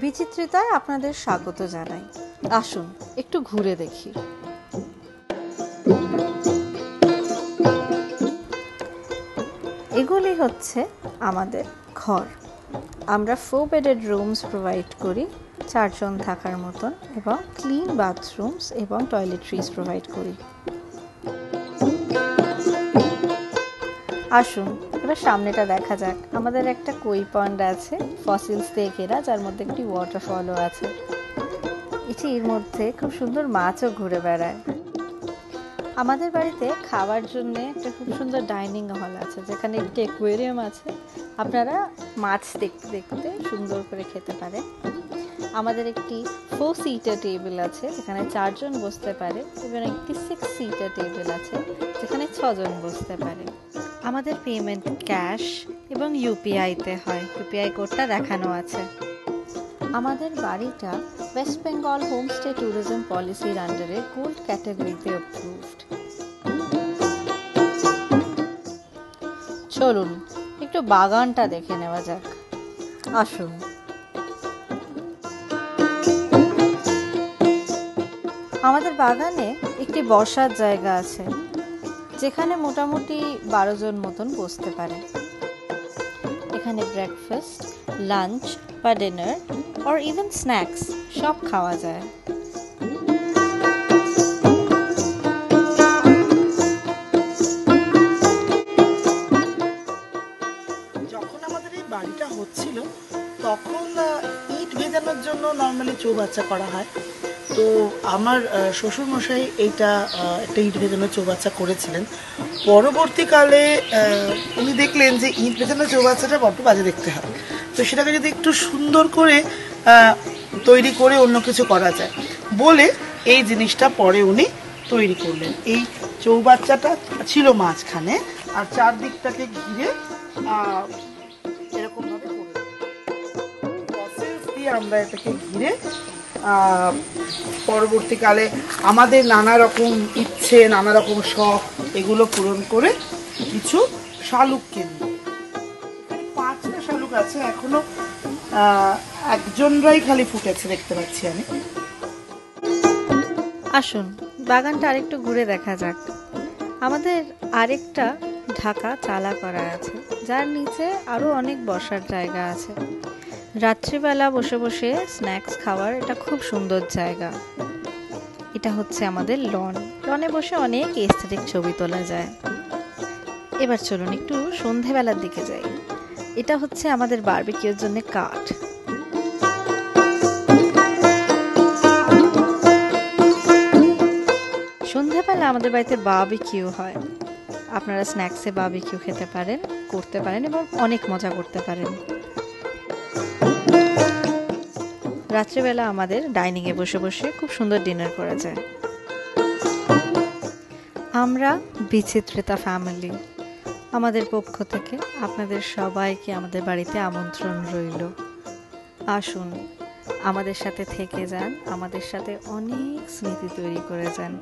বিচিত্রিতায় আপনাদের স্বাগত জানাই। আসুন একটু ঘুরে দেখি। এগুলি হচ্ছে আমাদের ঘর। আমরা 4 বেডেড রুমস প্রোভাইড করি 4 জন থাকার মতন, এবং ক্লিন বাথরুমস এবং টয়লেট্রিজ প্রোভাইড করি। আসুন এবার সামনেটা দেখা যাক। আমাদের একটা কই পন্ড আছে ফসিলস দিয়ে ঘেরা, যার মধ্যে একটি ওয়াটারফলও আছে। এর মধ্যে খুব সুন্দর মাছও ঘুরে বেড়ায়। আমাদের বাড়িতে খাওয়ার জন্য একটা খুব সুন্দর ডাইনিং হল আছে, যেখানে একটি অ্যাকোয়ারিয়াম আছে। আপনারা মাছ দেখতে দেখতে সুন্দর করে খেতে পারেন। আমাদের একটি 4 সিটার টেবিল আছে, যেখানে 4 জন বসতে পারে, এবং একটি 6 সিটার টেবিল আছে, যেখানে 6 জন বসতে পারে। আমাদের পেমেন্ট ক্যাশ এবং ইউপিআইতে হয়। ইউপিআই কোডটা দেখানো আছে। আমাদের বাড়িটা ওয়েস্ট বেঙ্গল হোমস্টে ট্যুরিজম পলিসির আন্ডারে গোল্ড ক্যাটাগরিতে অ্যাপ্রুভড। চলুন একটু বাগানটা দেখে নেওয়া যাক। আসুন। আমাদের বাগানে একটি বসার জায়গা আছে, যেখানে মোটামুটি 12 জন মতন বসতে পারে। এখানে ব্রেকফাস্ট, লাঞ্চ বা ডিনার অর ইভেন স্ন্যাক্স সব খাওয়া যায়। যখন আমাদের এই বাড়িটা হচ্ছিল তখন ইট ভেজানোর জন্য নর্মালি চৌবাচ্চা করা হয়। তো আমার শ্বশুরমশাই এইটা একটা ইট ভেজানোর চৌবাচ্চা করেছিলেন। পরবর্তীকালে উনি দেখলেন যে ইট ভেজানোর চৌবাচ্চাটা বড্ড বাজে দেখতে হয়, তো সেটাকে যদি একটু সুন্দর করে তৈরি করে অন্য কিছু করা যায় বলে এই জিনিসটা পরে উনি তৈরি করলেন। এই চৌবাচ্চাটা ছিল মাঝখানে, আর চারদিকটাকে ঘিরে এরকমভাবে প্রসেস দিয়ে আমরা এটাকে ঘিরে পরবর্তীকালে আমাদের নানা রকম ইচ্ছে, নানা রকম শখ, এগুলো পূরণ করে কিছু শালুক কিনব। 5টা শালুক আছে, এখনো একজনরাই খালি ফুটেছে দেখতে পাচ্ছি আমি। আসুন বাগানটা আরেকটু ঘুরে দেখা যাক। আমাদের আরেকটা ঢাকা চালা করা আছে, যার নিচে আরো অনেক বসার জায়গা আছে। রাত্রিবেলা বসে বসে স্ন্যাক্স খাওয়ার এটা খুব সুন্দর জায়গা। এটা হচ্ছে আমাদের লনে বসে অনেক এস্থেটিক ছবি তোলা যায়। এবার চলুন একটু সন্ধেবেলার দিকে যাই। এটা হচ্ছে আমাদের বারবিকিউর জন্য কাঠ। সন্ধেবেলা আমাদের বাড়িতে বারবিকিউ হয়। আপনারা স্ন্যাক্সে বারবিকিউ খেতে পারেন, করতে পারেন এবং অনেক মজা করতে পারেন। রাত্রিবেলা আমাদের ডাইনিংয়ে বসে বসে খুব সুন্দর ডিনার করা যায়। আমরা বিচিত্রিতা ফ্যামিলি, আমাদের পক্ষ থেকে আপনাদের সবাইকে আমাদের বাড়িতে আমন্ত্রণ রইল। আসুন আমাদের সাথে থেকে যান, আমাদের সাথে অনেক স্মৃতি তৈরি করে যান।